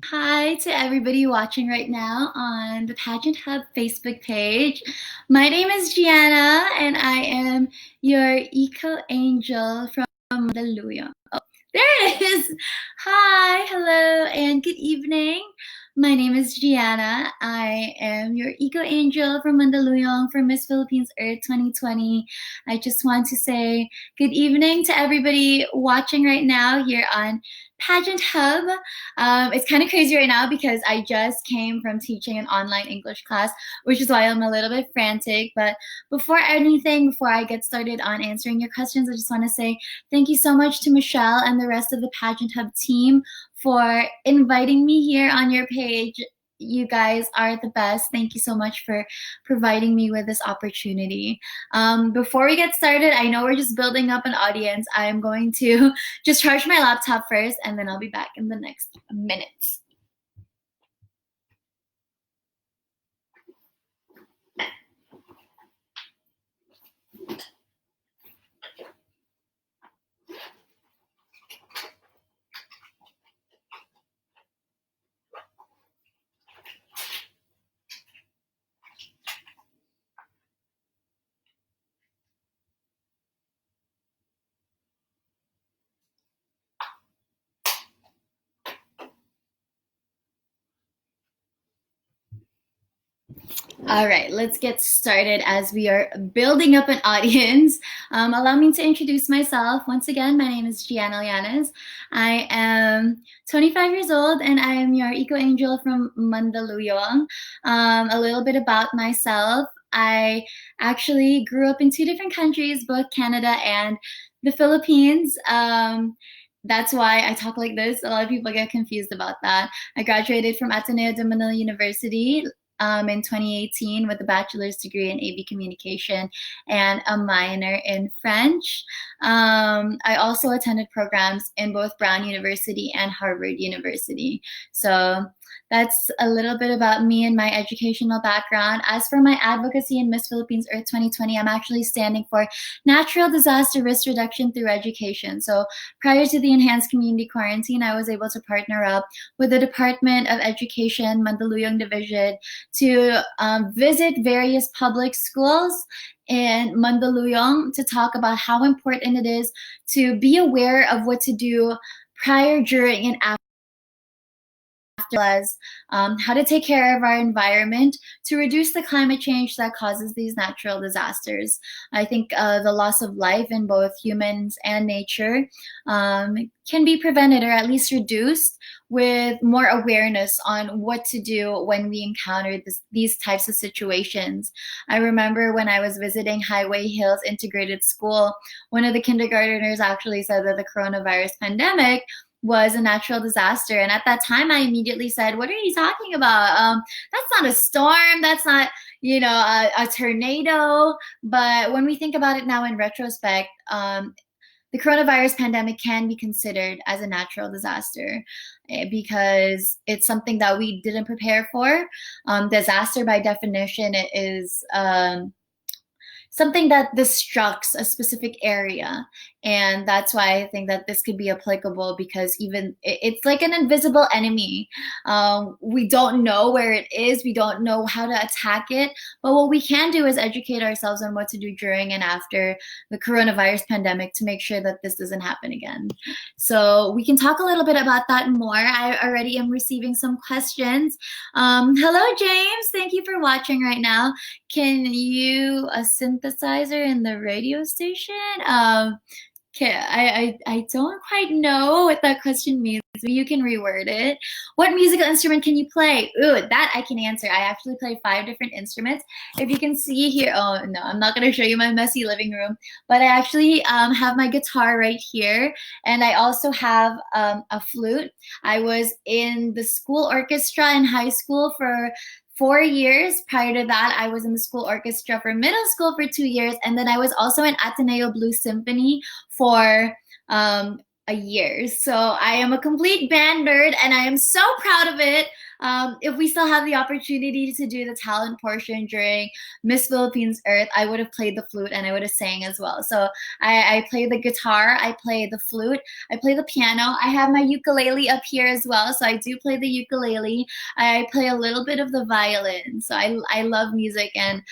Hi to everybody watching right now on the Pageant Hub Facebook page. My name is Gianna, and I am your eco angel from Mandaluyong. Oh, there it is. Hi, hello, and good evening. My name is Gianna. I am your eco angel from Mandaluyong for Miss Philippines Earth 2020. I just want to say good evening to everybody watching right now here on Pageant Hub. It's kind of crazy right now because I just came from teaching an online English class, which is why I'm a little bit frantic. But before I get started on answering your questions, I just want to say thank you so much to Michelle and the rest of the Pageant Hub team for inviting me here on your page. You guys are the best. Thank you so much for providing me with this opportunity. Before we get started, I know we're just building up an audience. I'm going to just charge my laptop first, and then I'll be back in the next minutes. All right, let's get started as we are building up an audience. Allow me to introduce myself. Once again, my name is Gianna Llanes. I am 25 years old and I am your eco angel from Mandaluyong. A little bit about myself. I actually grew up in two different countries, both Canada and the Philippines. That's why I talk like this. A lot of people get confused about that. I graduated from Ateneo de Manila University in 2018 with a bachelor's degree in AB Communication and a minor in French. I also attended programs in both Brown University and Harvard University. So that's a little bit about me and my educational background. As for my advocacy in Miss Philippines Earth 2020, I'm actually standing for natural disaster risk reduction through education. So prior to the enhanced community quarantine, I was able to partner up with the Department of Education, Mandaluyong Division, to visit various public schools in Mandaluyong to talk about how important it is to be aware of what to do prior, during, and after, as how to take care of our environment to reduce the climate change that causes these natural disasters. I think the loss of life in both humans and nature can be prevented or at least reduced with more awareness on what to do when we encounter these types of situations. I remember when I was visiting Highway Hills Integrated School, one of the kindergarteners actually said that the coronavirus pandemic was a natural disaster. And at that time, I immediately said, what are you talking about? That's not a storm. That's not, a tornado. But when we think about it now in retrospect, the coronavirus pandemic can be considered as a natural disaster because it's something that we didn't prepare for. Disaster, by definition, is something that destructs a specific area. And that's why I think that this could be applicable, because even it's like an invisible enemy. We don't know where it is. We don't know how to attack it. But what we can do is educate ourselves on what to do during and after the coronavirus pandemic to make sure that this doesn't happen again. So we can talk a little bit about that more. I already am receiving some questions. Hello, James. Thank you for watching right now. Can you a synthesizer in the radio station? Okay, I don't quite know what that question means. You can reword it. What musical instrument can you play? Ooh, that I can answer. I actually play 5 different instruments. If you can see here, oh no, I'm not gonna show you my messy living room, but I actually have my guitar right here, and I also have a flute. I was in the school orchestra in high school for 4 years. Prior to that, I was in the school orchestra for middle school for 2 years, and then I was also in Ateneo Blues Symphony for a year. So I am a complete band nerd, and I am so proud of it. if we still have the opportunity to do the talent portion during Miss Philippines Earth, I would have played the flute and I would have sang as well. So I play the guitar, I play the flute, I play the piano. I have my ukulele up here as well, so I do play the ukulele. I play a little bit of the violin. So I love music, and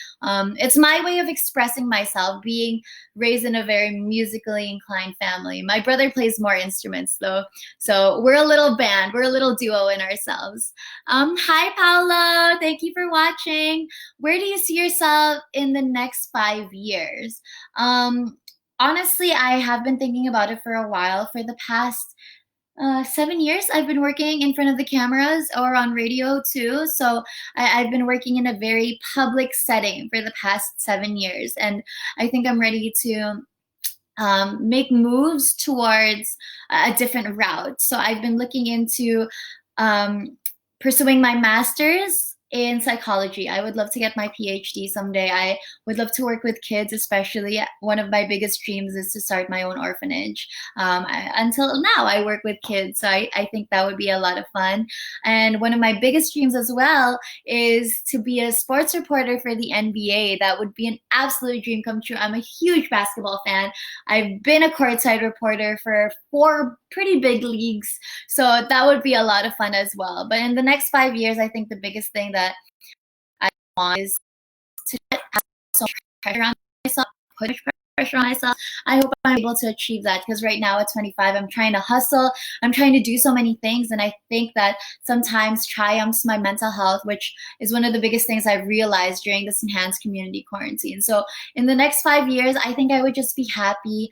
it's my way of expressing myself, being raised in a very musically inclined family. My brother plays more instruments though, so we're a little band, we're a little duo in ourselves. Hi Paula, thank you for watching. Where do you see yourself in the next 5 years? Honestly, I have been thinking about it for a while. For the past 7 years, I've been working in front of the cameras or on radio too. So I've been working in a very public setting for the past 7 years. And I think I'm ready to make moves towards a different route. So I've been looking into pursuing my master's in psychology. I would love to get my PhD someday. I would love to work with kids, especially. One of my biggest dreams is to start my own orphanage. Until now, I work with kids, so I think that would be a lot of fun. And one of my biggest dreams as well is to be a sports reporter for the NBA. That would be an absolute dream come true. I'm a huge basketball fan. I've been a courtside reporter for 4 pretty big leagues, so that would be a lot of fun as well. But in the next 5 years, I think the biggest thing that I want is to have so much pressure on myself, put pressure on myself. I hope I'm able to achieve that, because right now at 25, I'm trying to hustle. I'm trying to do so many things, and I think that sometimes triumphs my mental health, which is one of the biggest things I've realized during this enhanced community quarantine. So in the next 5 years, I think I would just be happy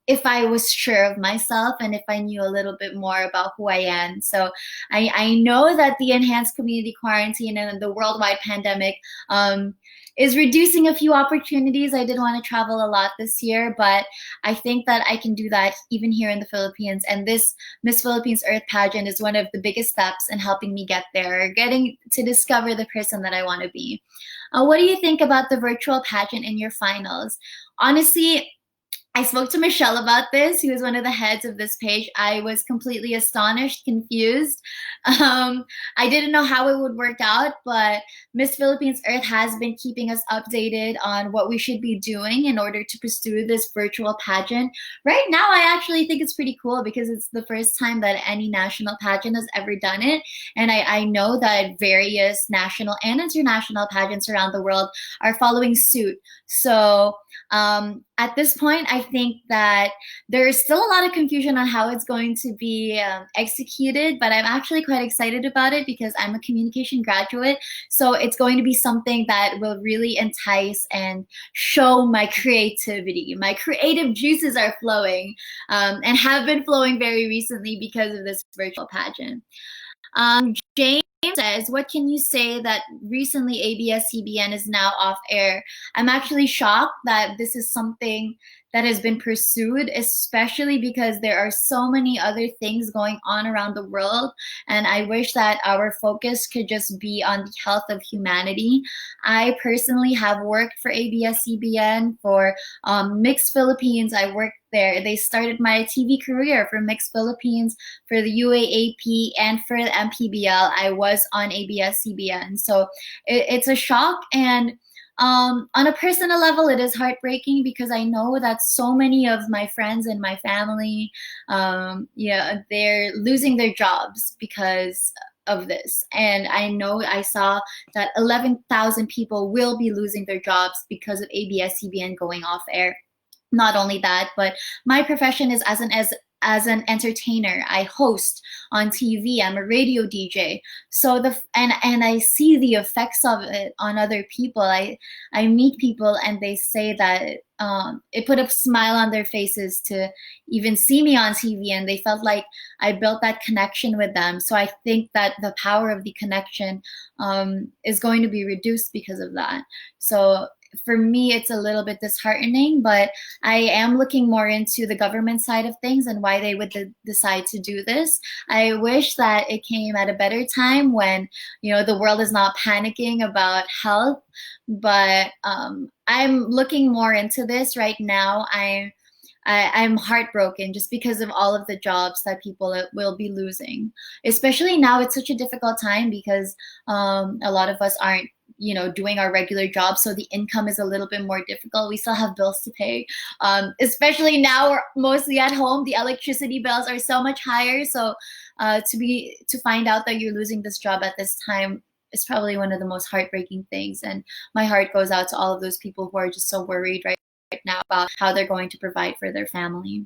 if I was sure of myself and if I knew a little bit more about who I am. So I know that the enhanced community quarantine and the worldwide pandemic is reducing a few opportunities. I did want to travel a lot this year, but I think that I can do that even here in the Philippines. And this Miss Philippines Earth pageant is one of the biggest steps in helping me get there, getting to discover the person that I want to be. What do you think about the virtual pageant in your finals? Honestly, I spoke to Michelle about this, who is one of the heads of this page. I was completely astonished, confused. I didn't know how it would work out, but Miss Philippines Earth has been keeping us updated on what we should be doing in order to pursue this virtual pageant. Right now, I actually think it's pretty cool because it's the first time that any national pageant has ever done it. And I know that various national and international pageants around the world are following suit. So at this point, I think that there is still a lot of confusion on how it's going to be executed, but I'm actually quite excited about it because I'm a communication graduate. So it's going to be something that will really entice and show my creativity. My creative juices are flowing and have been flowing very recently because of this virtual pageant. James says, what can you say that recently ABS-CBN is now off air? I'm actually shocked that this is something that has been pursued, especially because there are so many other things going on around the world. And I wish that our focus could just be on the health of humanity. I personally have worked for ABS-CBN for Mixed Philippines. I worked there. They started my TV career for Mixed Philippines, for the UAAP, and for the MPBL. I was on ABS-CBN. So it's a shock, and on a personal level, it is heartbreaking because I know that so many of my friends and my family, they're losing their jobs because of this. And I know I saw that 11,000 people will be losing their jobs because of ABS-CBN going off air. Not only that, but my profession is as an entertainer. I host on TV. I'm a radio DJ. So and I see the effects of it on other people. I meet people and they say that it put a smile on their faces to even see me on TV, and they felt like I built that connection with them. So I think that the power of the connection is going to be reduced because of that. So for me, it's a little bit disheartening, but I am looking more into the government side of things and why they would decide to do this. I wish that it came at a better time when, the world is not panicking about health, but I'm looking more into this right now. I'm heartbroken just because of all of the jobs that people will be losing. Especially now, it's such a difficult time because a lot of us aren't, doing our regular jobs, so the income is a little bit more difficult. We still have bills to pay, especially now we're mostly at home. The electricity bills are so much higher, so to find out that you're losing this job at this time is probably one of the most heartbreaking things. And my heart goes out to all of those people who are just so worried right now about how they're going to provide for their family.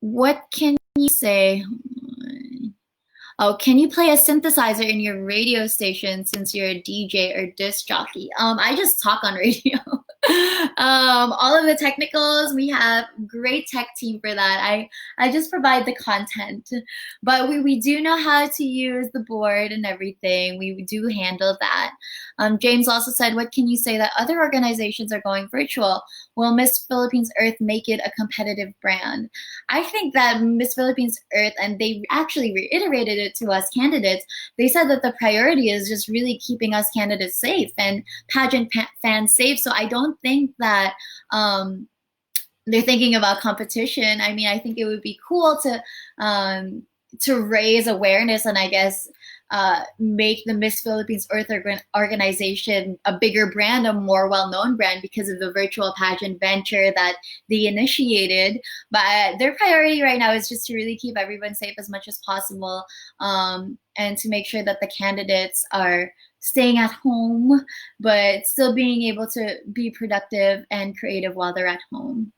What can you say? Oh, can you play a synthesizer in your radio station since you're a DJ or disc jockey? I just talk on radio. All of the technicals, we have great tech team for that. I just provide the content, but we do know how to use the board and everything. We do handle that. James also said, what can you say that other organizations are going virtual? Will Miss Philippines Earth make it a competitive brand? I think that Miss Philippines Earth, and they actually reiterated it to us candidates, they said that the priority is just really keeping us candidates safe and pageant fans safe. So I don't think that they're thinking about competition. I mean, I think it would be cool to raise awareness and I guess make the Miss Philippines Earth organization a bigger brand, a more well-known brand because of the virtual pageant venture that they initiated. But their priority right now is just to really keep everyone safe as much as possible, and to make sure that the candidates are staying at home, but still being able to be productive and creative while they're at home.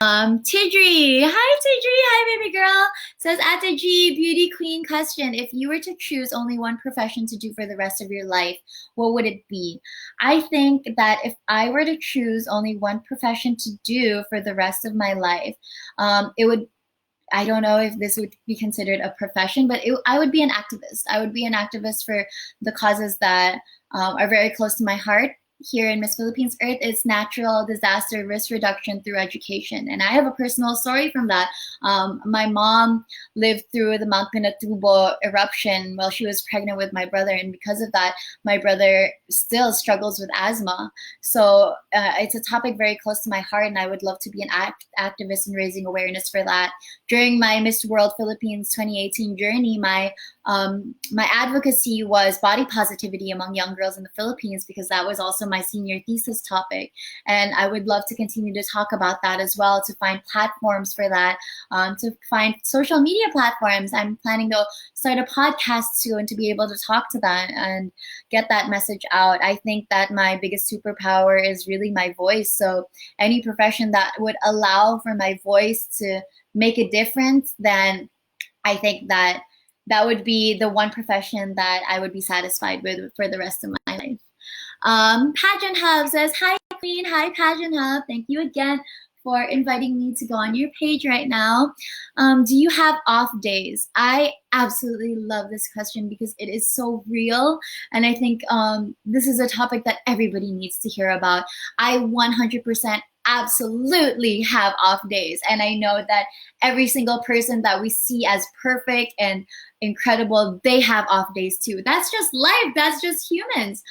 Tidri, hi Tidri, hi baby girl. Says Ate G, beauty queen question. If you were to choose only one profession to do for the rest of your life, what would it be? I think that if I were to choose only one profession to do for the rest of my life, it would, I don't know if this would be considered a profession, but I would be an activist. I would be an activist for the causes that are very close to my heart. Here in Miss Philippines Earth, it's natural disaster risk reduction through education. And I have a personal story from that. My mom lived through the Mount Pinatubo eruption while she was pregnant with my brother. And because of that, my brother still struggles with asthma. So it's a topic very close to my heart, and I would love to be an activist in raising awareness for that. During my Miss World Philippines 2018 journey, my advocacy was body positivity among young girls in the Philippines, because that was also my senior thesis topic. And I would love to continue to talk about that as well, to find platforms for that, to find social media platforms. I'm planning to start a podcast soon to be able to talk to that and get that message out. I think that my biggest superpower is really my voice. So any profession that would allow for my voice to make a difference, then I think that would be the one profession that I would be satisfied with for the rest of my life. Pageant Hub says, hi Queen, hi Pageant Hub. Thank you again for inviting me to go on your page right now. Do you have off days? I absolutely love this question because it is so real. And I think this is a topic that everybody needs to hear about. I 100% absolutely have off days. And I know that every single person that we see as perfect and incredible, they have off days too. That's just life. That's just humans.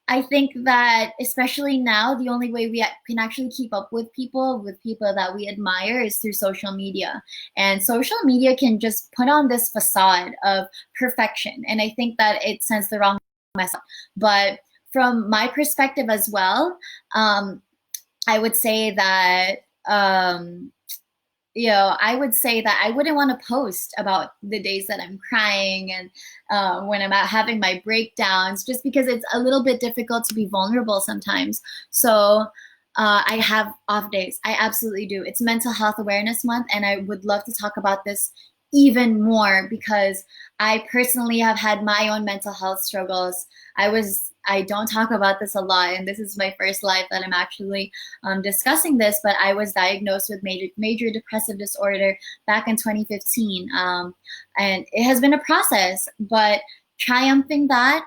I think that especially now, the only way we can actually keep up with people that we admire is through social media. And social media can just put on this facade of perfection. And I think that it sends the wrong message. But from my perspective as well, I would say that I would say that I wouldn't want to post about the days that I'm crying and when I'm out having my breakdowns, just because it's a little bit difficult to be vulnerable sometimes. So I have off days. I absolutely do. It's Mental Health Awareness Month, and I would love to talk about this even more because I personally have had my own mental health struggles. I don't talk about this a lot, and this is my first live that I'm actually discussing this, but I was diagnosed with major depressive disorder back in 2015. And it has been a process, but triumphing that,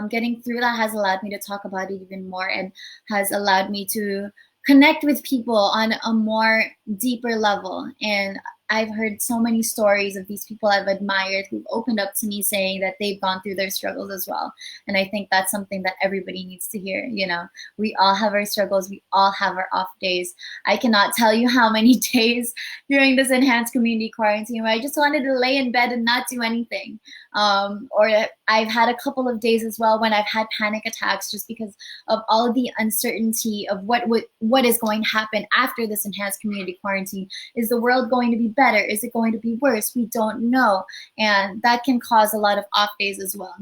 getting through that has allowed me to talk about it even more and has allowed me to connect with people on a more deeper level. And I've heard so many stories of these people I've admired who've opened up to me saying that they've gone through their struggles as well. And I think that's something that everybody needs to hear. You know, we all have our struggles. We all have our off days. I cannot tell you how many days during this enhanced community quarantine where I just wanted to lay in bed and not do anything. Or I've had a couple of days as well when I've had panic attacks just because of all of the uncertainty of what is going to happen after this enhanced community quarantine. Is the world going to be better? Is it going to be worse? We don't know. And that can cause a lot of off days as well.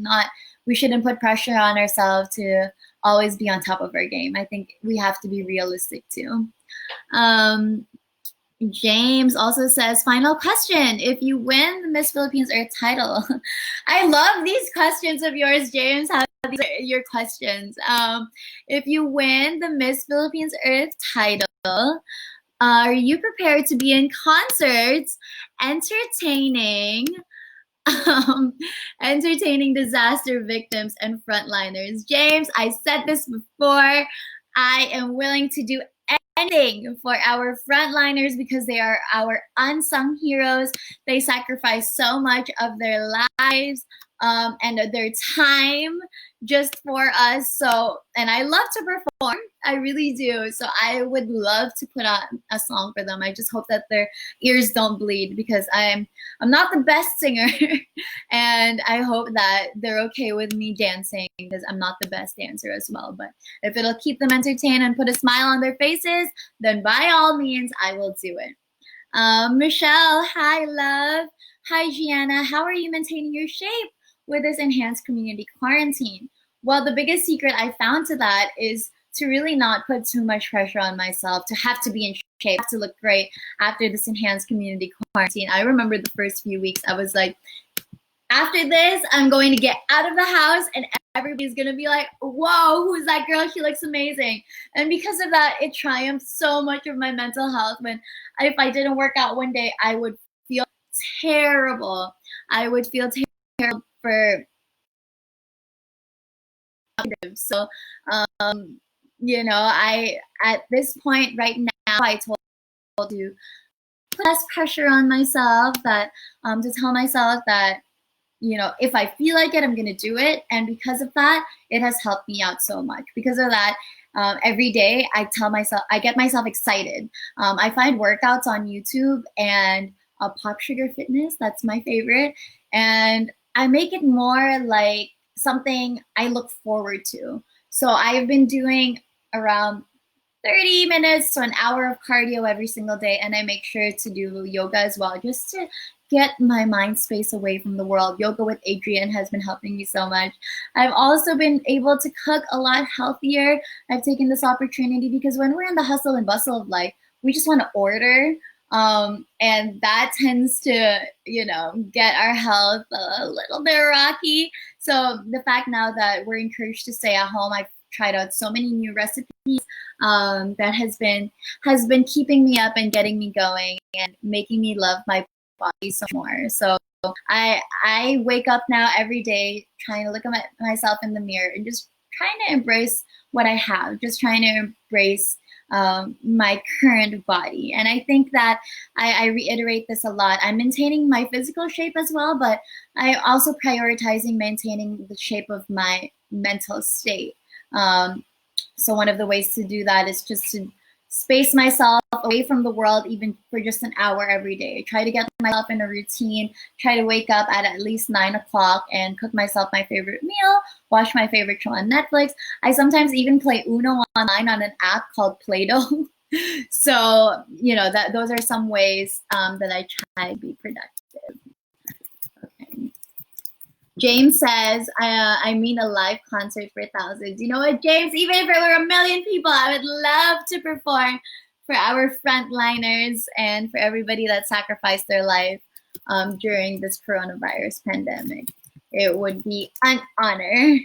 We shouldn't put pressure on ourselves to always be on top of our game. I think we have to be realistic too. James also says, final question. If you win the Miss Philippines Earth title, I love these questions of yours, James. How these are your questions. If you win the Miss Philippines Earth title, are you prepared to be in concerts entertaining entertaining disaster victims and frontliners? James, I said this before. I am willing to do anything for our frontliners because they are our unsung heroes. They sacrifice so much of their lives and their time just for us. So, and I love to perform. I really do. So I would love to put on a song for them. I just hope that their ears don't bleed because I'm not the best singer. And I hope that they're okay with me dancing because I'm not the best dancer as well. But if it'll keep them entertained and put a smile on their faces, then by all means, I will do it. Michelle, hi, love. Hi, Gianna. How are you maintaining your shape with this enhanced community quarantine? Well, the biggest secret I found to that is to really not put too much pressure on myself to have to be in shape, have to look great after this enhanced community quarantine. I remember the first few weeks, I was like, after this, I'm going to get out of the house and everybody's going to be like, whoa, who's that girl? She looks amazing. And because of that, it triumphed so much of my mental health. If I didn't work out one day, I would feel terrible. I would feel terrible for so you know, I at this point right now I told you put less pressure on myself, that to tell myself that, you know, if I feel like it, I'm gonna do it. And because of that, it has helped me out so much. Because of that, every day I get myself excited. I find workouts on YouTube and Pop Sugar Fitness, that's my favorite, and I make it more like something I look forward to. So I've been doing around 30 minutes to an hour of cardio every single day, and I make sure to do yoga as well, just to get my mind space away from the world. Yoga with Adrian has been helping me so much. I've also been able to cook a lot healthier. I've taken this opportunity because when we're in the hustle and bustle of life, we just want to order. And that tends to, you know, get our health a little bit rocky. So the fact now that we're encouraged to stay at home, I've tried out so many new recipes that has been keeping me up and getting me going and making me love my body so more. So I wake up now every day trying to look at myself in the mirror and just trying to embrace what I have, just trying to embrace my current body. And I think that I reiterate this a lot. I'm maintaining my physical shape as well, but I also prioritizing maintaining the shape of my mental state. So one of the ways to do that is just to space myself away from the world, even for just an hour every day. Try to get myself in a routine, try to wake up at least 9 o'clock and cook myself my favorite meal, watch my favorite show on Netflix. I sometimes even play Uno online on an app called Play-Doh. So, you know, those are some ways that I try to be productive. Okay. James says, I mean a live concert for thousands. You know what, James? Even if there were 1 million people, I would love to perform for our frontliners and for everybody that sacrificed their life during this coronavirus pandemic. It would be an honor.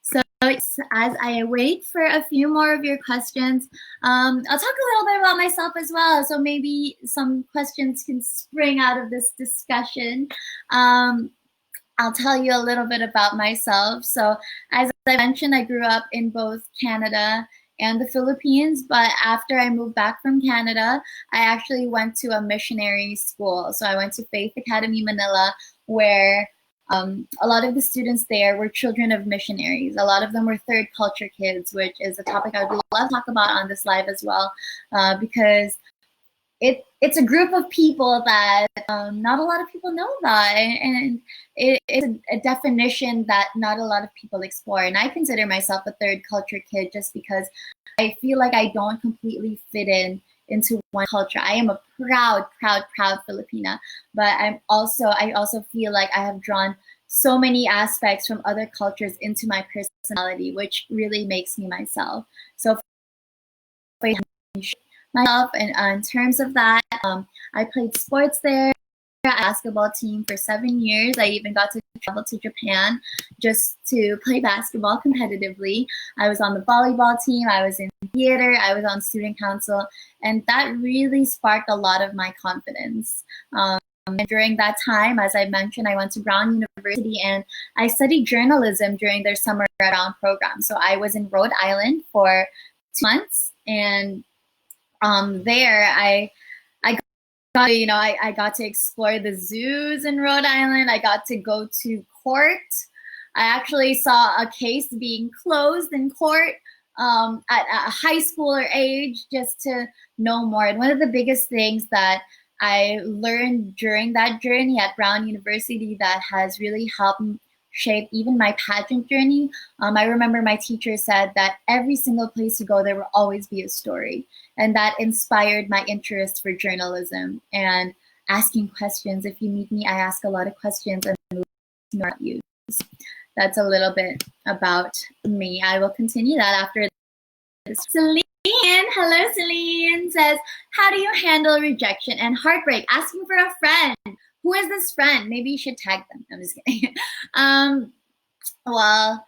So as I wait for a few more of your questions, I'll talk a little bit about myself as well. So maybe some questions can spring out of this discussion. I'll tell you a little bit about myself. So as I mentioned, I grew up in both Canada and the Philippines. But after I moved back from Canada, I actually went to a missionary school. So I went to Faith Academy Manila, where a lot of the students there were children of missionaries. A lot of them were third culture kids, which is a topic I would love to talk about on this live as well, because it's a group of people that not a lot of people know about, and it's a definition that not a lot of people explore. And I consider myself a third culture kid just because I feel like I don't completely fit into one culture. I am a proud, proud, proud Filipina, but I also feel like I have drawn so many aspects from other cultures into my personality, which really makes me myself. So myself, and in terms of that, I played sports there. Basketball team for 7 years. I even got to travel to Japan just to play basketball competitively. I was on the volleyball team, I was in theater, I was on student council, and that really sparked a lot of my confidence. And during that time, as I mentioned, I went to Brown University and I studied journalism during their summer around program. So I was in Rhode Island for 2 months, and there I got to explore the zoos in Rhode Island. I got to go to court. I actually saw a case being closed in court at a high schooler age, just to know more. And one of the biggest things that I learned during that journey at Brown University that has really helped shape even my pageant journey. I remember my teacher said that every single place you go, there will always be a story. And that inspired my interest for journalism and asking questions. If you meet me, I ask a lot of questions and not use. That's a little bit about me. I will continue that after this. Celine, hello Celine, says, how do you handle rejection and heartbreak? Asking for a friend. Who is this friend? Maybe you should tag them. I'm just kidding. Well,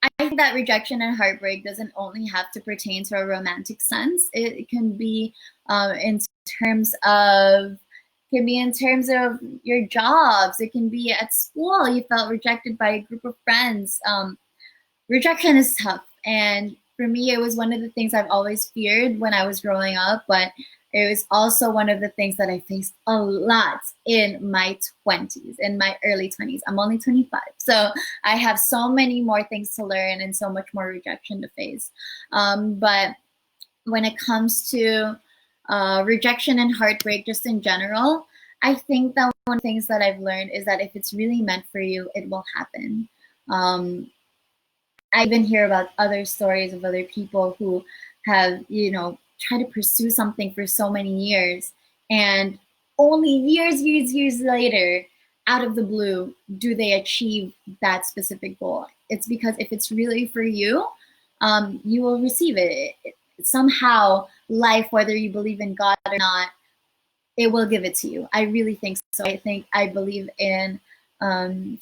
I think that rejection and heartbreak doesn't only have to pertain to a romantic sense. It can be in terms of your jobs. It can be at school. You felt rejected by a group of friends. Rejection is tough, and for me, it was one of the things I've always feared when I was growing up, but it was also one of the things that I faced a lot in my 20s, in my early 20s. I'm only 25, so I have so many more things to learn and so much more rejection to face. But when it comes to rejection and heartbreak, just in general, I think that one of the things that I've learned is that if it's really meant for you, it will happen. I even hear about other stories of other people who have, try to pursue something for so many years, and only years later, out of the blue, do they achieve that specific goal. It's because if it's really for you, you will receive it. Somehow, life, whether you believe in God or not, it will give it to you. I really think so. I believe in serendipity,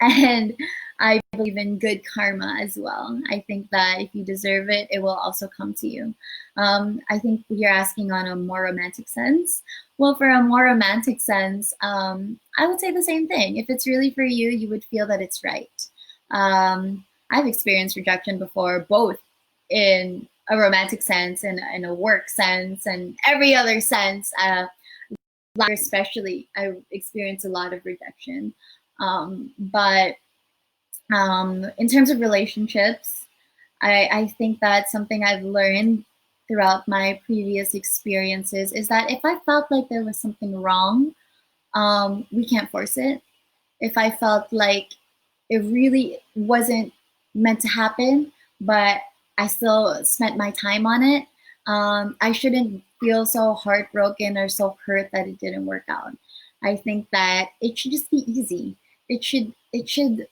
and I believe in good karma as well. I think that if you deserve it, it will also come to you. I think you're asking on a more romantic sense. Well, for a more romantic sense, I would say the same thing. If it's really for you, you would feel that it's right. I've experienced rejection before, both in a romantic sense and in a work sense and every other sense. Especially, I experienced a lot of rejection. But in terms of relationships, I think that something I've learned throughout my previous experiences is that if I felt like there was something wrong, we can't force it. If I felt like it really wasn't meant to happen, but I still spent my time on it, I shouldn't feel so heartbroken or so hurt that it didn't work out. I think that it should just be easy. It should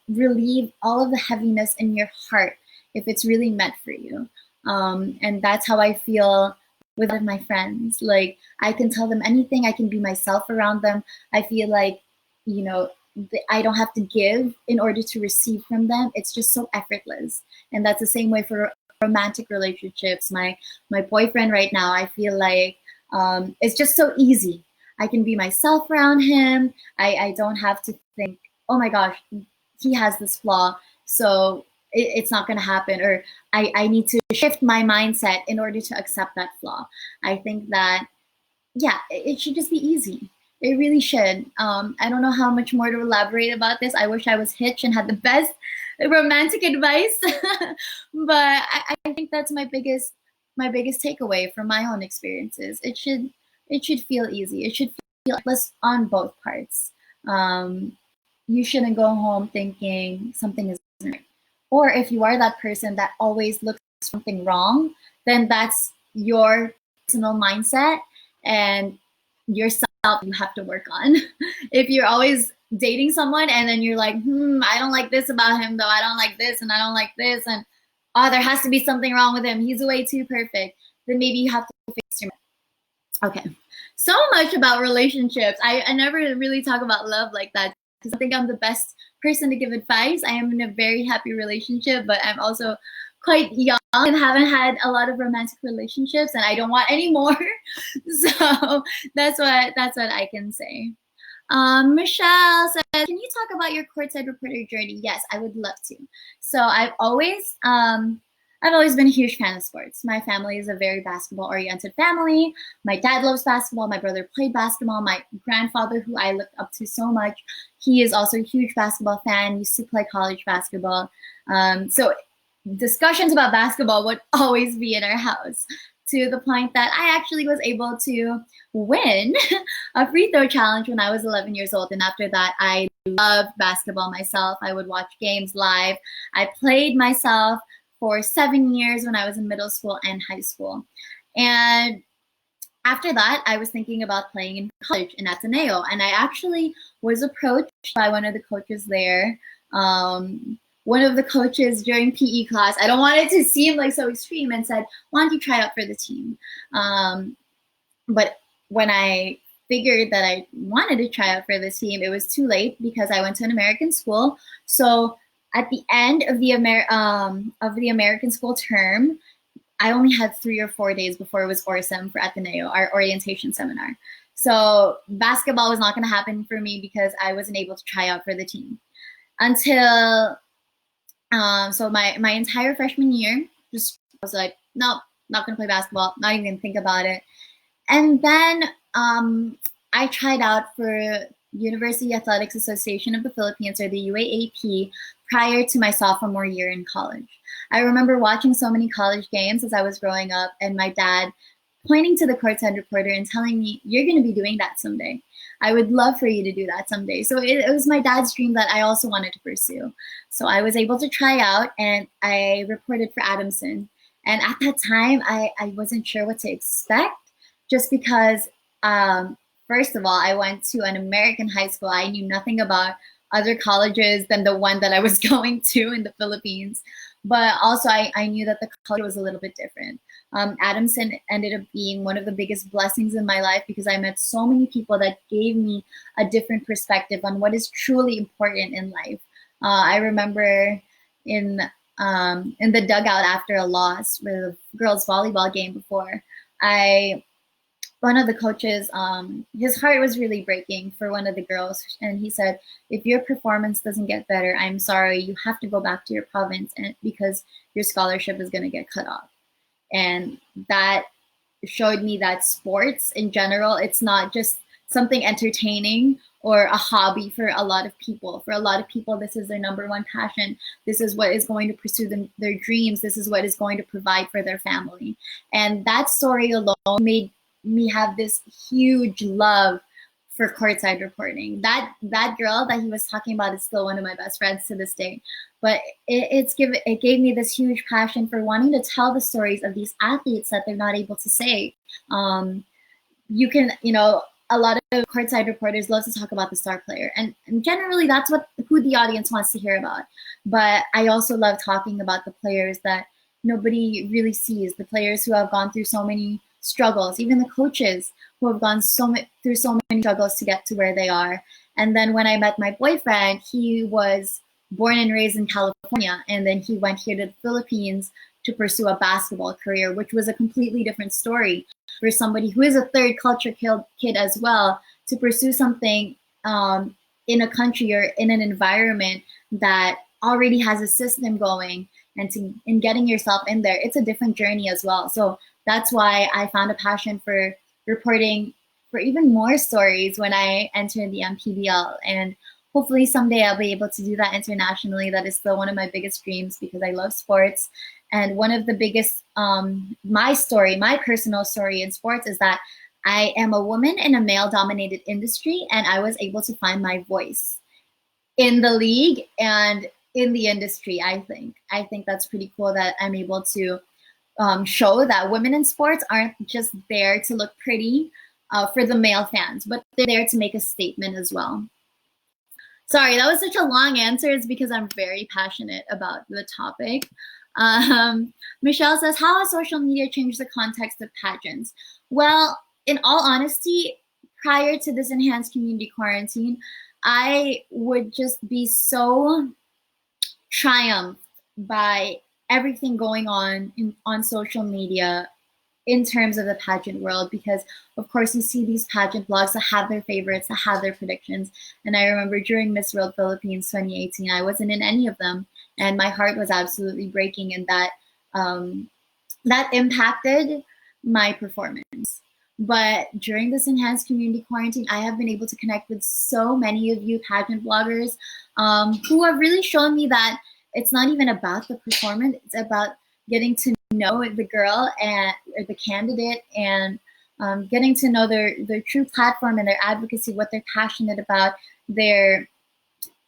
relieve all of the heaviness in your heart if it's really meant for you. And that's how I feel with my friends. Like, I can tell them anything. I can be myself around them. I feel like, I don't have to give in order to receive from them. It's just so effortless. And that's the same way for romantic relationships. My boyfriend right now, I feel like it's just so easy. I can be myself around him. I don't have to think, oh my gosh, he has this flaw, so it's not going to happen, or I need to shift my mindset in order to accept that flaw. I think that, yeah, it should just be easy. It really should. I don't know how much more to elaborate about this. I wish I was Hitch and had the best romantic advice, but I think that's my biggest takeaway from my own experiences. It should feel easy. It should feel less on both parts. You shouldn't go home thinking something is right. Or if you are that person that always looks something wrong, then that's your personal mindset and yourself you have to work on. If you're always dating someone and then you're like, I don't like this about him though, I don't like this and I don't like this, and oh, there has to be something wrong with him, he's way too perfect, then maybe you have to fix your mind. Okay, so much about relationships. I never really talk about love like that because I think I'm the best person to give advice. I am in a very happy relationship, but I'm also quite young and haven't had a lot of romantic relationships, and I don't want any more. So that's what I can say. Michelle says, can you talk about your courtside reporter journey? Yes, I would love to. So I've always been a huge fan of sports. My family is a very basketball-oriented family. My dad loves basketball. My brother played basketball. My grandfather, who I looked up to so much, he is also a huge basketball fan, used to play college basketball. So discussions about basketball would always be in our house, to the point that I actually was able to win a free throw challenge when I was 11 years old. And after that, I loved basketball myself. I would watch games live. I played myself for 7 years when I was in middle school and high school. And after that, I was thinking about playing in college in Ateneo. And I actually was approached by one of the coaches there. One of the coaches during PE class, I don't want it to seem like so extreme, and said, why don't you try out for the team? But when I figured that I wanted to try out for the team, it was too late because I went to an American school. So at the end of the American school term, I only had 3 or 4 days before it was ORSEM for Ateneo, our orientation seminar. So basketball was not going to happen for me because I wasn't able to try out for the team until so my entire freshman year, just I was like, nope, not gonna play basketball, not even gonna think about it. And then I tried out for University Athletics Association of the Philippines, or the UAAP, prior to my sophomore year in college. I remember watching so many college games as I was growing up, and my dad pointing to the courtside reporter and telling me, you're going to be doing that someday. I would love for you to do that someday. So it was my dad's dream that I also wanted to pursue. So I was able to try out, and I reported for Adamson. And at that time, I wasn't sure what to expect, just because, first of all, I went to an American high school. I knew nothing about other colleges than the one that I was going to in the Philippines. But also, I knew that the culture was a little bit different. Adamson ended up being one of the biggest blessings in my life because I met so many people that gave me a different perspective on what is truly important in life. I remember in the dugout after a loss with a girls volleyball game before, one of the coaches, his heart was really breaking for one of the girls, and he said, if your performance doesn't get better, I'm sorry, you have to go back to your province, and because your scholarship is going to get cut off. And that showed me that sports in general, it's not just something entertaining or a hobby for a lot of people. For a lot of people, this is their number one passion. This is what is going to pursue their dreams. This is what is going to provide for their family. And that story alone made me have this huge love for courtside reporting. That girl that he was talking about is still one of my best friends to this day. But it gave me this huge passion for wanting to tell the stories of these athletes that they're not able to say. You can, a lot of courtside reporters love to talk about the star player, and generally that's who the audience wants to hear about. But I also love talking about the players that nobody really sees, the players who have gone through so many struggles, even the coaches who have gone through so many struggles to get to where they are. And then when I met my boyfriend, he was born and raised in California, and then he went here to the Philippines to pursue a basketball career, which was a completely different story for somebody who is a third culture kid as well, to pursue something in a country or in an environment that already has a system going, and in getting yourself in there, it's a different journey as well. So that's why I found a passion for reporting for even more stories when I entered the MPBL. And hopefully someday I'll be able to do that internationally. That is still one of my biggest dreams because I love sports. And one of the biggest, my personal story in sports is that I am a woman in a male dominated industry, and I was able to find my voice in the league and in the industry. I think that's pretty cool that I'm able to show that women in sports aren't just there to look pretty for the male fans, but they're there to make a statement as well. Sorry, that was such a long answer. It's because I'm very passionate about the topic. Michelle says, how has social media changed the context of pageants? Well, in all honesty, prior to this enhanced community quarantine, I would just be so triumphed by everything going on social media in terms of the pageant world, because of course you see these pageant blogs that have their favorites, that have their predictions. And I remember during Miss World Philippines 2018, I wasn't in any of them, and my heart was absolutely breaking, and that impacted my performance. But during this enhanced community quarantine, I have been able to connect with so many of you pageant bloggers who have really shown me that it's not even about the performance, it's about getting to know the girl or the candidate, and getting to know their true platform and their advocacy, what they're passionate about, their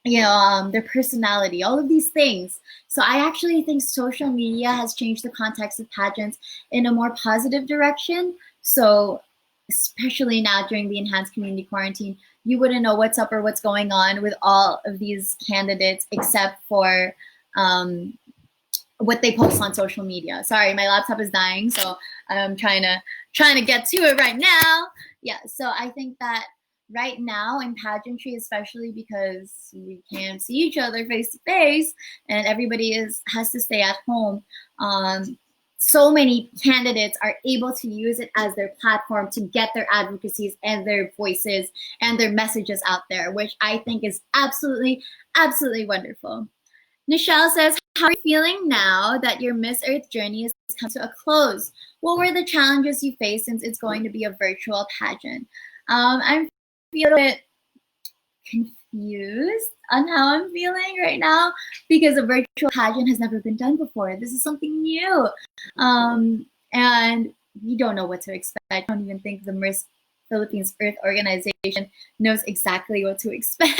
their personality, all of these things. So I actually think social media has changed the context of pageants in a more positive direction. So especially now during the enhanced community quarantine, you wouldn't know what's up or what's going on with all of these candidates except for what they post on social media. Sorry, my laptop is dying, so I'm trying to get to it right now. Yeah, so I think that right now in pageantry, especially because we can't see each other face to face and everybody has to stay at home, so many candidates are able to use it as their platform to get their advocacies and their voices and their messages out there, which I think is absolutely, absolutely wonderful. Nichelle says, how are you feeling now that your Miss Earth journey has come to a close? What were the challenges you faced since it's going to be a virtual pageant? I'm feeling a bit confused on how I'm feeling right now because a virtual pageant has never been done before. This is something new. And we don't know what to expect. I don't even think the Miss Philippines Earth organization knows exactly what to expect.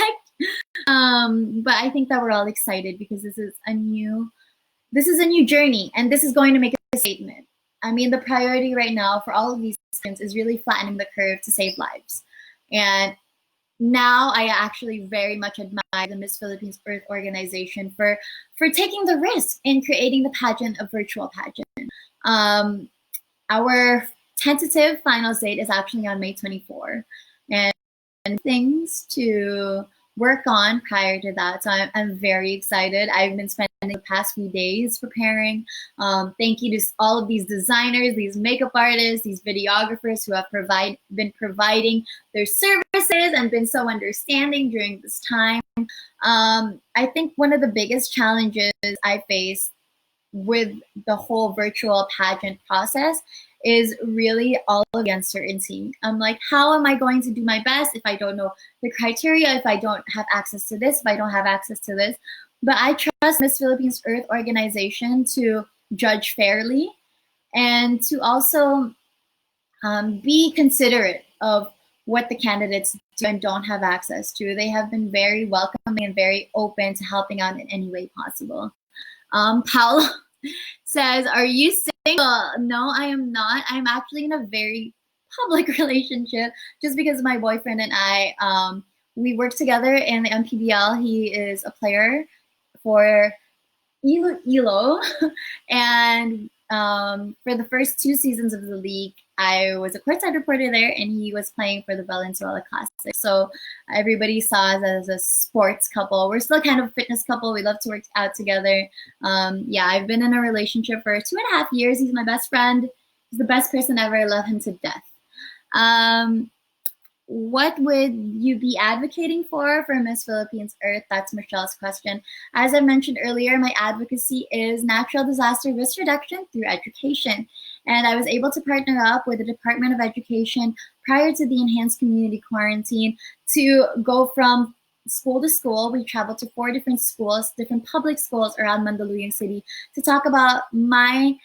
But I think that we're all excited because this is a new journey, and this is going to make a statement. I mean, the priority right now for all of these things is really flattening the curve to save lives. And now I actually very much admire the Miss Philippines Earth organization for taking the risk in creating the pageant, a virtual pageant. Our tentative finals date is actually on May 24, and things to work on prior to that. So I'm very excited. I've been spending the past few days preparing. Thank you to all of these designers, these makeup artists, these videographers who have been providing their services and been so understanding during this time. I think one of the biggest challenges I faced with the whole virtual pageant process is really all of the uncertainty. I'm like, how am I going to do my best if I don't know the criteria, if I don't have access to this, if I don't have access to this? But I trust Miss Philippines Earth organization to judge fairly and to also be considerate of what the candidates do and don't have access to. They have been very welcoming and very open to helping out in any way possible. Paolo says, are you single? No, I am not. I'm actually in a very public relationship just because my boyfriend and I, we work together in the MPBL. He is a player for Ilo. And for the first 2 seasons of the league, I was a courtside reporter there, and he was playing for the Valenzuela Classic. So everybody saw us as a sports couple. We're still kind of a fitness couple. We love to work out together. Yeah, I've been in a relationship for 2.5 years. He's my best friend. He's the best person ever. I love him to death. what would you be advocating for Miss Philippines Earth? That's Michelle's question. As I mentioned earlier, my advocacy is natural disaster risk reduction through education. And I was able to partner up with the Department of Education prior to the enhanced community quarantine to go from school to school. We traveled to 4 different schools, different public schools around Mandaluyong City, to talk about my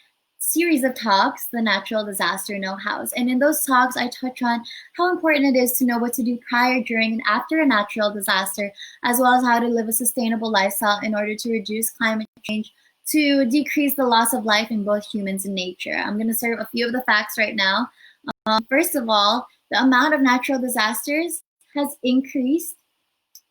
series of talks, the natural disaster know-hows. And in those talks, I touch on how important it is to know what to do prior, during, and after a natural disaster, as well as how to live a sustainable lifestyle in order to reduce climate change, to decrease the loss of life in both humans and nature. I'm going to serve a few of the facts right now. First of all, the amount of natural disasters has increased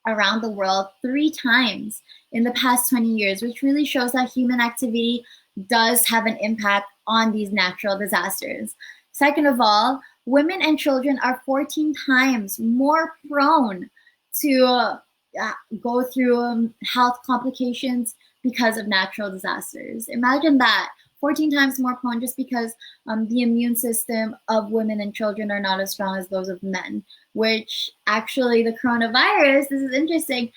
around the world 3 times in the past 20 years, which really shows that human activity does have an impact on these natural disasters. Second of all, women and children are 14 times more prone to go through health complications because of natural disasters. Imagine that, 14 times more prone, just because the immune system of women and children are not as strong as those of men, which actually the coronavirus, this is interesting,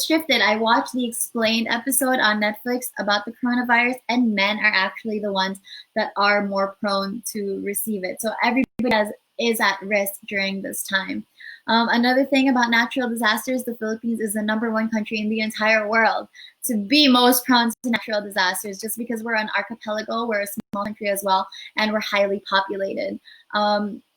shifted. I watched the Explained episode on Netflix about the coronavirus, and men are actually the ones that are more prone to receive it. So everybody is at risk during this time. Another thing about natural disasters, the Philippines is the #1 country in the entire world to be most prone to natural disasters, just because we're an archipelago, we're a small country as well, and we're highly populated.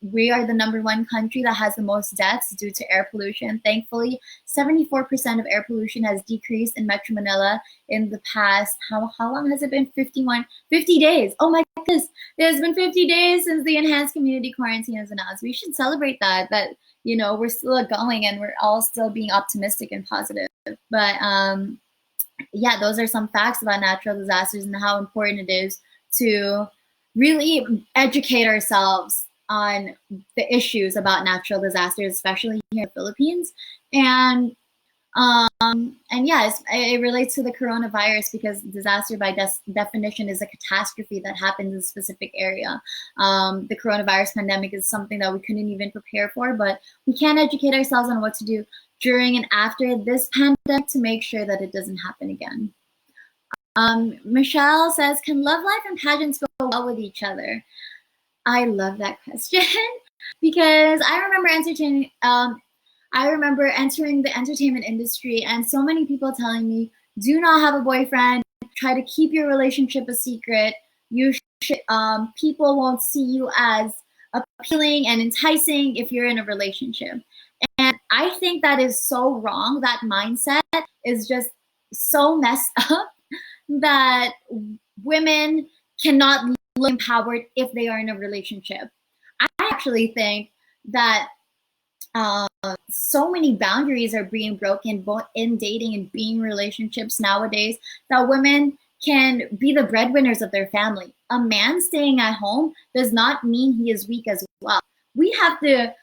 We are the #1 country that has the most deaths due to air pollution. Thankfully, 74% of air pollution has decreased in Metro Manila in the past, how long has it been? 50 days. Oh my goodness, it has been 50 days since the enhanced community quarantine is announced. We should celebrate that, you know, we're still going and we're all still being optimistic and positive. But yeah, those are some facts about natural disasters and how important it is to really educate ourselves on the issues about natural disasters, especially here in the Philippines. And yes, it relates to the coronavirus, because disaster by definition is a catastrophe that happens in a specific area. The coronavirus pandemic is something that we couldn't even prepare for, but we can educate ourselves on what to do during and after this pandemic to make sure that it doesn't happen again. Michelle says, can love life and pageants go well with each other? I love that question because I remember entering the entertainment industry and so many people telling me, do not have a boyfriend, try to keep your relationship a secret. You should, people won't see you as appealing and enticing if you're in a relationship. And I think that is so wrong. That mindset is just so messed up that women cannot look empowered if they are in a relationship. I actually think that so many boundaries are being broken both in dating and being relationships nowadays, that women can be the breadwinners of their family. A man staying at home does not mean he is weak as well. We have to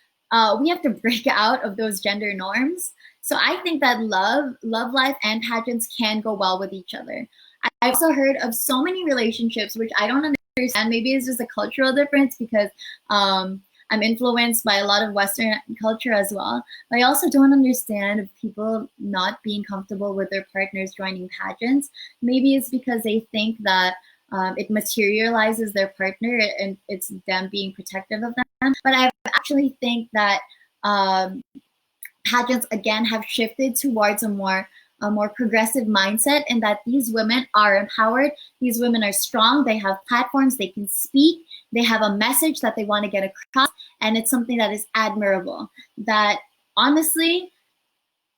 break out of those gender norms. So I think that love life, and pageants can go well with each other. I've also heard of so many relationships which I don't understand. Maybe it's just a cultural difference because I'm influenced by a lot of Western culture as well. But I also don't understand people not being comfortable with their partners joining pageants. Maybe it's because they think that it materializes their partner and it's them being protective of them. But I actually think that pageants again have shifted towards a more progressive mindset, and that these women are empowered. These women are strong. They have platforms. They can speak. They have a message that they want to get across, and it's something that is admirable. That honestly,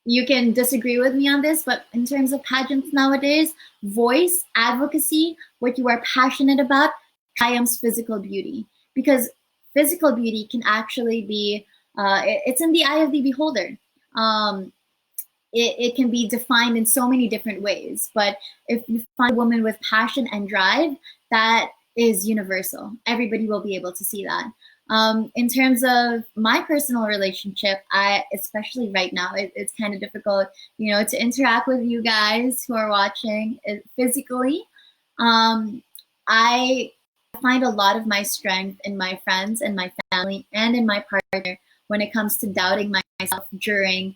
you can disagree with me on this, but in terms of pageants nowadays, voice, advocacy, what you are passionate about triumphs physical beauty, because physical beauty can actually be, it's in the eye of the beholder. It can be defined in so many different ways, but if you find a woman with passion and drive, that is universal. Everybody will be able to see that. In terms of my personal relationship, especially right now, it's kind of difficult, to interact with you guys who are watching physically. I find a lot of my strength in my friends and my family and in my partner when it comes to doubting myself during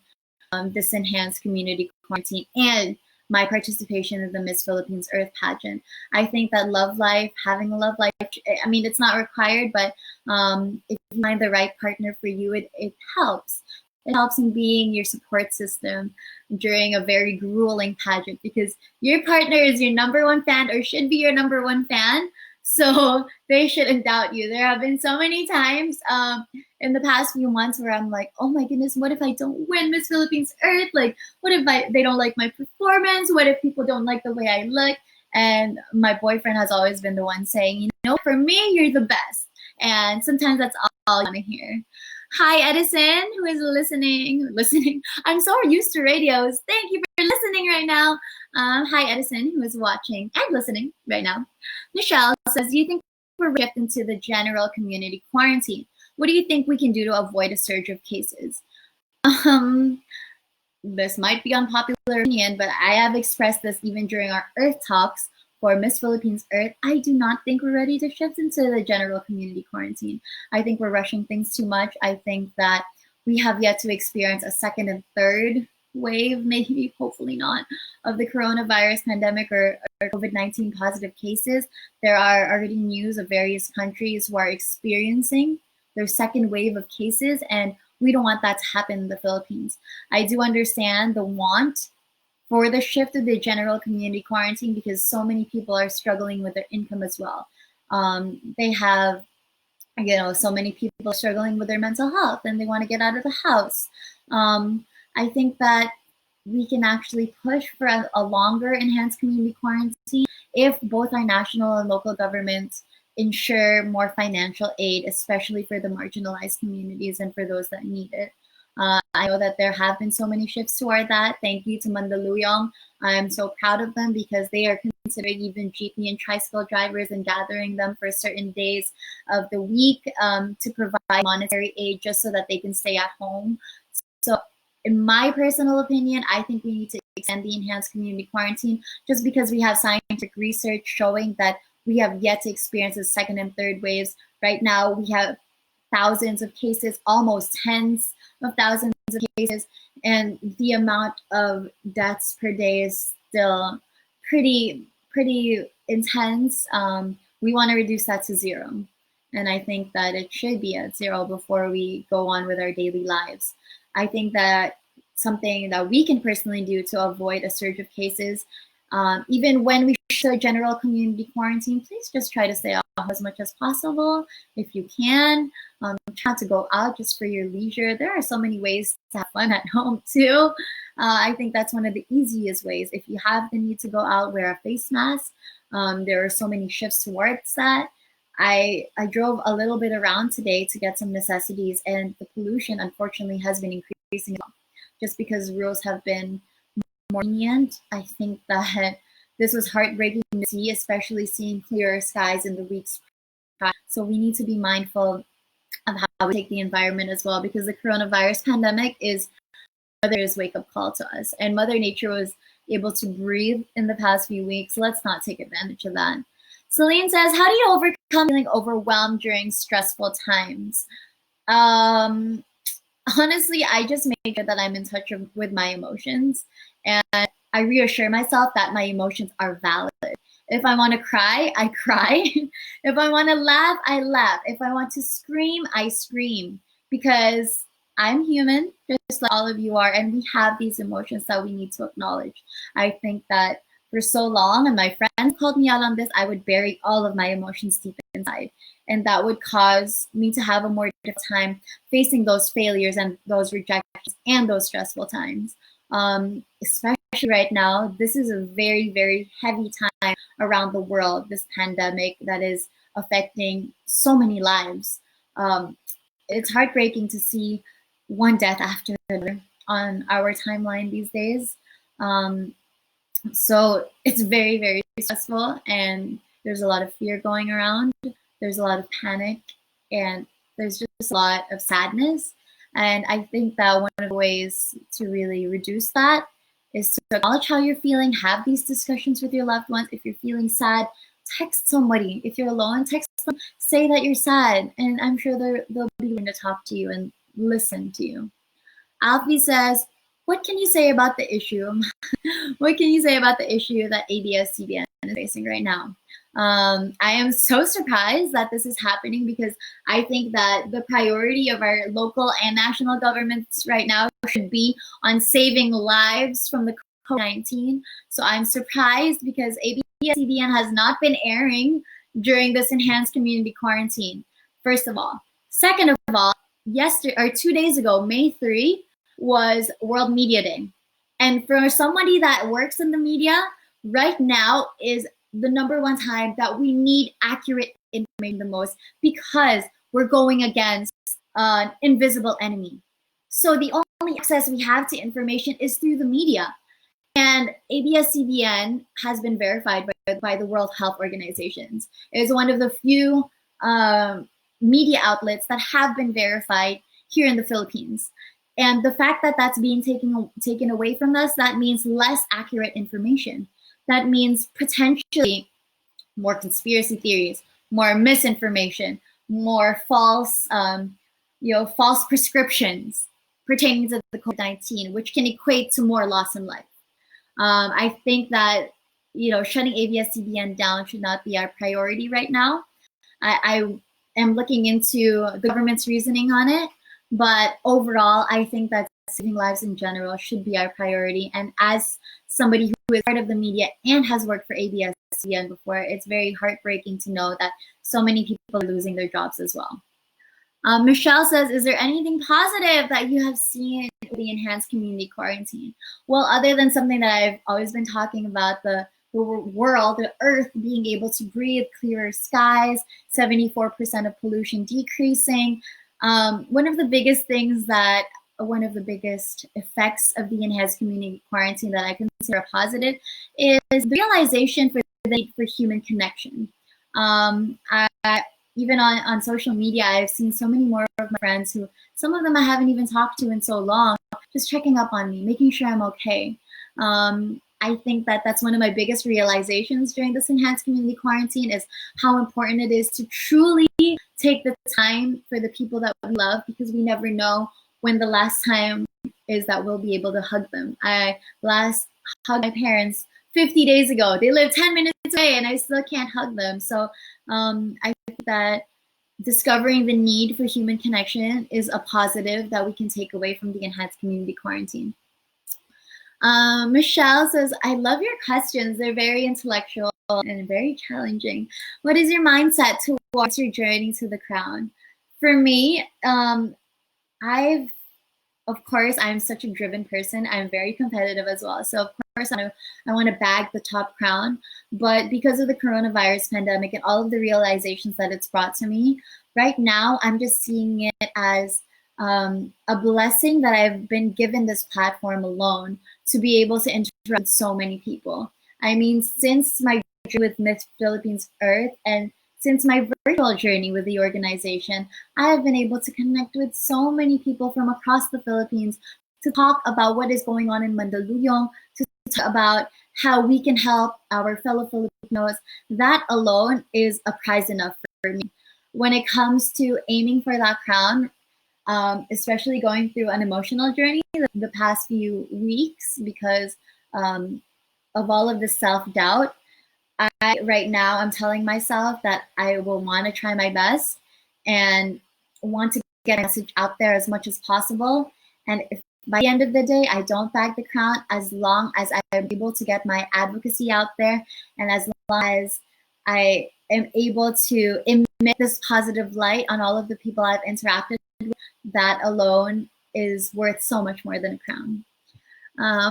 this enhanced community quarantine and my participation in the Miss Philippines Earth pageant. I think that having a love life, I mean, it's not required, but if you find the right partner for you, it helps. It helps in being your support system during a very grueling pageant, because your partner is your number one fan, or should be your number one fan. So they shouldn't doubt you. There have been so many times in the past few months where I'm like, oh my goodness, what if I don't win Miss Philippines Earth? Like, what if they don't like my performance? What if people don't like the way I look? And my boyfriend has always been the one saying, you know, for me, you're the best. And sometimes that's all I want to hear. Hi, Edison, who is listening. I'm so used to radios. Thank you for listening right now. Hi, Edison, who is watching and listening right now. Michelle says, do you think we're shifting into the general community quarantine? What do you think we can do to avoid a surge of cases? This might be unpopular opinion, but I have expressed this even during our Earth talks for Miss Philippines Earth. I do not think we're ready to shift into the general community quarantine. I think we're rushing things too much. I think that we have yet to experience a second and third wave, maybe, hopefully not, of the coronavirus pandemic or COVID-19 positive cases. There are already news of various countries who are experiencing their second wave of cases, and we don't want that to happen in the Philippines. I do understand the want for the shift to the general community quarantine because so many people are struggling with their income as well. They have, so many people struggling with their mental health and they want to get out of the house. I think that we can actually push for a longer enhanced community quarantine if both our national and local governments ensure more financial aid, especially for the marginalized communities and for those that need it. I know that there have been so many shifts toward that. Thank you to Mandaluyong. I'm so proud of them because they are considering even jeepney and tricycle drivers and gathering them for certain days of the week to provide monetary aid just so that they can stay at home. So in my personal opinion, I think we need to extend the enhanced community quarantine just because we have scientific research showing that we have yet to experience the second and third waves. Right now, we have thousands of cases, almost tens of thousands of cases, and the amount of deaths per day is still pretty intense. We want to reduce that to zero. And I think that it should be at zero before we go on with our daily lives. I think that something that we can personally do to avoid a surge of cases, even when we show general community quarantine, please just try to stay off as much as possible if you can. Try to go out just for your leisure. There are so many ways to have fun at home too. I think that's one of the easiest ways. If you have the need to go out, wear a face mask. There are so many shifts towards that. I drove a little bit around today to get some necessities, and the pollution unfortunately has been increasing just because rules have been more lenient. I think that this was heartbreaking to see, especially seeing clearer skies in the weeks prior. So we need to be mindful of how we take the environment as well, because the coronavirus pandemic is Mother's wake-up call to us, and Mother Nature was able to breathe in the past few weeks. Let's not take advantage of that. Celine says, how do you overcome feeling overwhelmed during stressful times? Honestly, I just make sure that I'm in touch with my emotions, and I reassure myself that my emotions are valid. If I want to cry, I cry. If I want to laugh, I laugh. If I want to scream, I scream, because I'm human, just like all of you are, and we have these emotions that we need to acknowledge. I think that for so long, and my friends called me out on this, I would bury all of my emotions deep inside. And that would cause me to have a more difficult time facing those failures and those rejections and those stressful times. Especially right now, this is a very, very heavy time around the world, this pandemic that is affecting so many lives. It's heartbreaking to see one death after another on our timeline these days. So it's very, very stressful, and there's a lot of fear going around. There's a lot of panic, and there's just a lot of sadness. And I think that one of the ways to really reduce that is to acknowledge how you're feeling, have these discussions with your loved ones. If you're feeling sad, text somebody. If you're alone, text them, say that you're sad, and I'm sure they'll be willing to talk to you and listen to you. Alfie says, what can you say about the issue? What can you say about the issue that ABS-CBN is facing right now? I am so surprised that this is happening because I think that the priority of our local and national governments right now should be on saving lives from the COVID-19. So I'm surprised because ABS-CBN has not been airing during this enhanced community quarantine, first of all. Second of all, 2 days ago, May 3, was World Media Day. And for somebody that works in the media, right now is the number one time that we need accurate information the most because we're going against an invisible enemy. So the only access we have to information is through the media. And ABS-CBN has been verified by the World Health Organizations. It is one of the few media outlets that have been verified here in the Philippines. And the fact that that's being taken away from us, that means less accurate information. That means potentially more conspiracy theories, more misinformation, more false prescriptions pertaining to the COVID-19, which can equate to more loss in life. I think that shutting ABS-CBN down should not be our priority right now. I am looking into the government's reasoning on it. But overall, I think that saving lives in general should be our priority. And as somebody who is part of the media and has worked for ABS-CBN before, it's very heartbreaking to know that so many people are losing their jobs as well. Michelle says, is there anything positive that you have seen in the enhanced community quarantine? Well, other than something that I've always been talking about, the world, the earth being able to breathe, clearer skies, 74% of pollution decreasing. One of the biggest effects of the enhanced community quarantine that I consider positive is the realization for the need for human connection. Even on social media, I've seen so many more of my friends who, some of them I haven't even talked to in so long, just checking up on me, making sure I'm okay. I think that that's one of my biggest realizations during this enhanced community quarantine is how important it is to truly take the time for the people that we love, because we never know when the last time is that we'll be able to hug them. I last hugged my parents 50 days ago. They live 10 minutes away and I still can't hug them. So I think that discovering the need for human connection is a positive that we can take away from the enhanced community quarantine. Michelle says, I love your questions. They're very intellectual and very challenging. What is your mindset towards your journey to the crown? For me, of course, I'm such a driven person. I'm very competitive as well. So of course, I want to bag the top crown. But because of the coronavirus pandemic and all of the realizations that it's brought to me, right now, I'm just seeing it as a blessing that I've been given this platform alone to be able to interact with so many people. I mean, since my journey with Miss Philippines Earth and since my virtual journey with the organization, I have been able to connect with so many people from across the Philippines to talk about what is going on in Mandaluyong, to talk about how we can help our fellow Filipinos. That alone is a prize enough for me. When it comes to aiming for that crown, especially going through an emotional journey the past few weeks because of all of the self-doubt, right now I'm telling myself that I will want to try my best and want to get a message out there as much as possible. And if by the end of the day I don't bag the crown, as long as I'm able to get my advocacy out there and as long as I am able to emit this positive light on all of the people I've interacted with, that alone is worth so much more than a crown.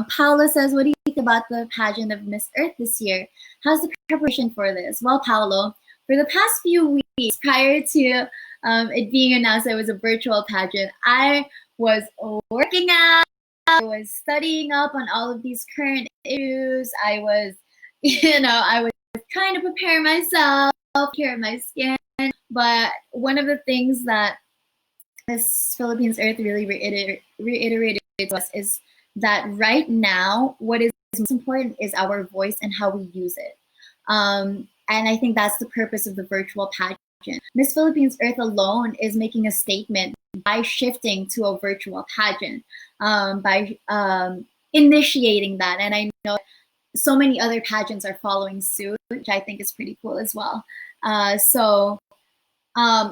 Paolo says, what do you think about the pageant of Miss Earth this year? How's the preparation for this? Well, Paolo, for the past few weeks prior to it being announced that it was a virtual pageant, I was working out, I was studying up on all of these current issues. I was trying to prepare myself, care of my skin. But one of the things that Miss Philippines Earth really reiterated to us is that right now, what is most important is our voice and how we use it. And I think that's the purpose of the virtual pageant. Miss Philippines Earth alone is making a statement by shifting to a virtual pageant, by initiating that. And I know so many other pageants are following suit, which I think is pretty cool as well.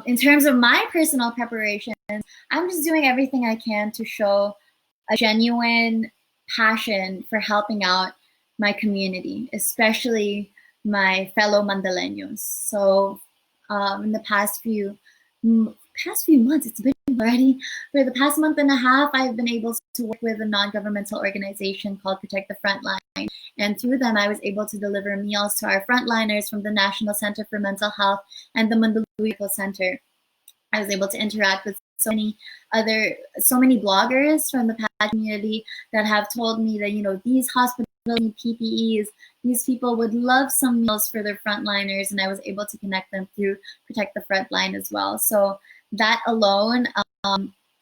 In terms of my personal preparation, I'm just doing everything I can to show a genuine passion for helping out my community, especially my fellow Mandaleños. So in the past few months, it's been already, for the past month and a half, I've been able to work with a non-governmental organization called Protect the Frontline. And through them, I was able to deliver meals to our frontliners from the National Center for Mental Health and the Mandaluyong Center. I was able to interact with so many bloggers from the pageant community that have told me that, you know, these hospitals need PPEs, these people would love some meals for their frontliners, and I was able to connect them through Protect the Frontline as well. So that alone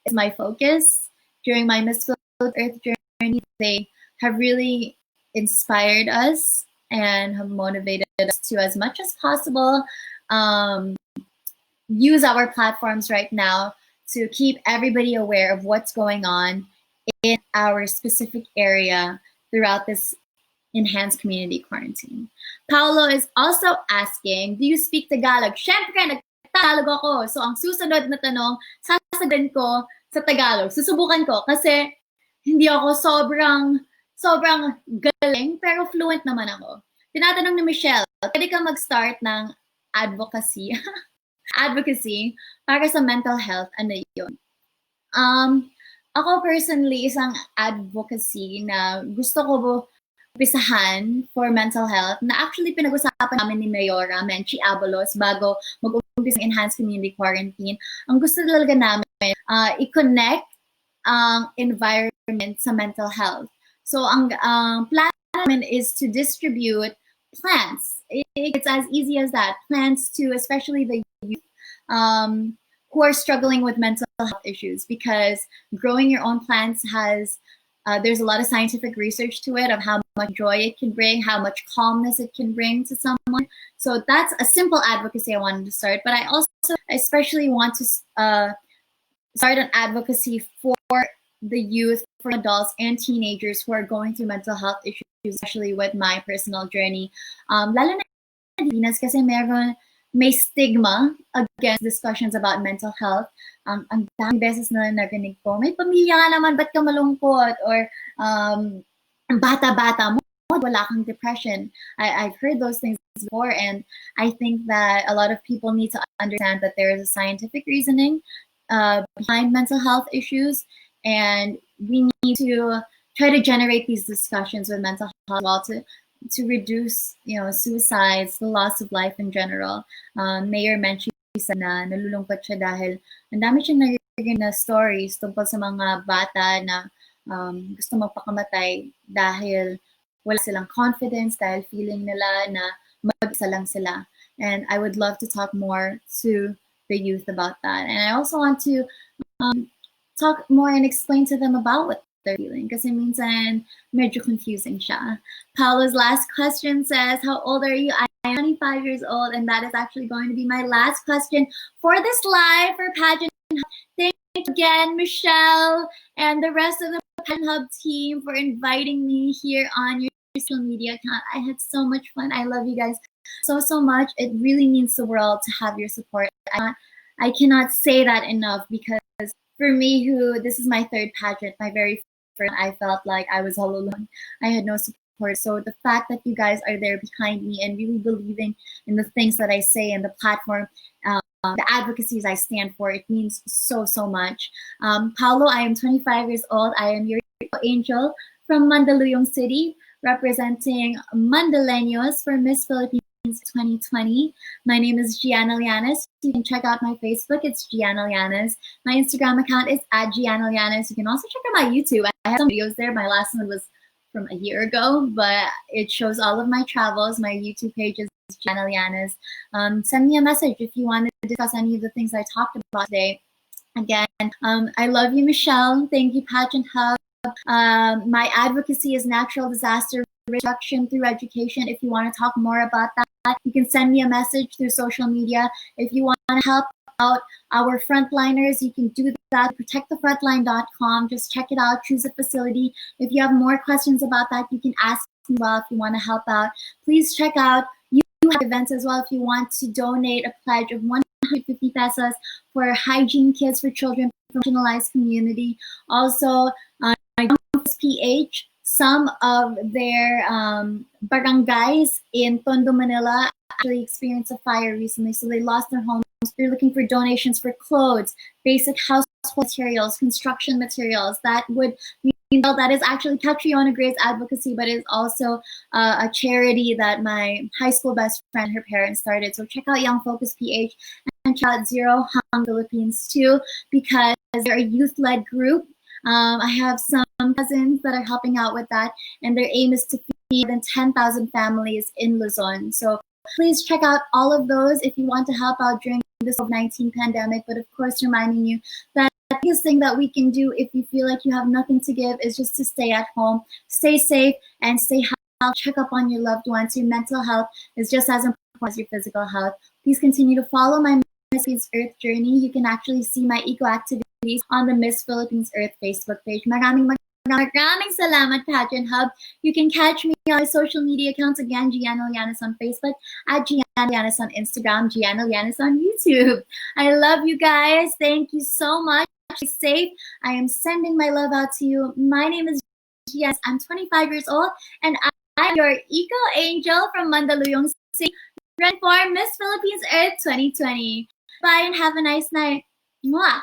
is my focus during my Miss Earth journey. They have really inspired us and have motivated us to, as much as possible, use our platforms right now to keep everybody aware of what's going on in our specific area throughout this enhanced community quarantine. Paolo is also asking, do you speak Tagalog? Syempre, nag-Tagalog ako. So ang susunod na tanong, sasagutin ko sa Tagalog. Susubukan ko kasi hindi ako sobrang galing, pero fluent naman ako. Tinatanong ni Michelle, pwede ka mag-start ng advocacy para sa mental health. Ano yun? Ako personally, isang advocacy na gusto ko umpisahan for mental health na actually pinag-usapan namin ni Mayora Menchi Abalos bago mag-umpisa ng enhanced community quarantine. Ang gusto talaga namin, i-connect ang environment sa mental health. So ang plan namin is to distribute plants. It's as easy as that. Plants to especially the youth who are struggling with mental health issues, because growing your own plants has there's a lot of scientific research to it of how much joy it can bring, how much calmness it can bring to someone. So that's a simple advocacy I wanted to start. But I also especially want to start an advocacy for the youth, for adults and teenagers who are going through mental health issues, especially with my personal journey. Lalo na Pilipinas kasi may stigma against discussions about mental health. Ang daming beses na narinig ko, may pamilya ka naman, ba't ka malungkot? Or ang bata-bata mo, wala kang depression. I've heard those things before, and I think that a lot of people need to understand that there is a scientific reasoning behind mental health issues, and we need to try to generate these discussions with mental health as well to reduce, suicides, the loss of life in general. Mayor mentioned na nalulungkot siya dahil ang dami siyang narinig na stories tungkol sa mga bata na gusto magpakamatay dahil wala silang confidence, dahil feeling nila na mag-isa lang sila. And I would love to talk more to the youth about that. And I also want to talk more and explain to them about what they're feeling, kasi minsan medyo confusing siya. Paolo's last question says, how old are you? I am 25 years old, and that is actually going to be my last question for this live for Pageant Hub. Thank you again, Michelle, and the rest of the Pageant Hub team for inviting me here on your social media account. I had so much fun. I love you guys so much. It really means the world to have your support. I cannot say that enough, because for me, this is my third pageant, my very first, I felt like I was all alone. I had no support. So the fact that you guys are there behind me and really believing in the things that I say and the platform, the advocacies I stand for, it means so much. Paolo, I am 25 years old. I am your angel from Mandaluyong City, representing Mandaleños for Miss Philippines 2020. My name is Gianna Llanes. You can check out my Facebook. It's Gianna Llanes. My Instagram account is @Gianna Llanes. You can also check out my YouTube. I have some videos there. My last one was from a year ago, but it shows all of my travels. My YouTube page is Gianna Llanes. Send me a message if you want to discuss any of the things I talked about today. Again, I love you, Michelle. Thank you, Pageant Hub. My advocacy is natural disaster reduction through education. If you want to talk more about that, you can send me a message through social media. If you want to help our frontliners. You can do that. Protectthefrontline.com. Just check it out. Choose a facility. If you have more questions about that, you can ask me well if you want to help out. Please check out you have events as well if you want to donate a pledge of 150 pesos for hygiene kits for children from marginalized community. Also, PH, some of their barangays in Tondo, Manila actually experienced a fire recently, so they lost their homes. They're looking for donations for clothes, basic household materials, construction materials. That would that is actually Catriona Gray's advocacy, but it's also a charity that my high school best friend, her parents started. So check out Young Focus PH and check out Zero Hung Philippines too, because they're a youth-led group. I have some cousins that are helping out with that, and their aim is to feed more than 10,000 families in Luzon. So please check out all of those if you want to help out during this COVID-19 pandemic. But of course, reminding you that the biggest thing that we can do if you feel like you have nothing to give is just to stay at home, stay safe, and stay healthy. Check up on your loved ones. Your mental health is just as important as your physical health. Please continue to follow my Miss Philippines Earth journey. You can actually see my eco activities on the Miss Philippines Earth Facebook page. Maraming salamat, Pageant Hub. You can catch me on my social media accounts again, Gianna Llanes on Facebook, at Gianna Llanes on Instagram, Gianna Llanes on YouTube. I love you guys. Thank you so much. Stay safe. I am sending my love out to you. My name is Gianna. I'm 25 years old, and I'm your eco angel from Mandaluyong City, run for Miss Philippines Earth 2020. Bye and have a nice night. Mwah!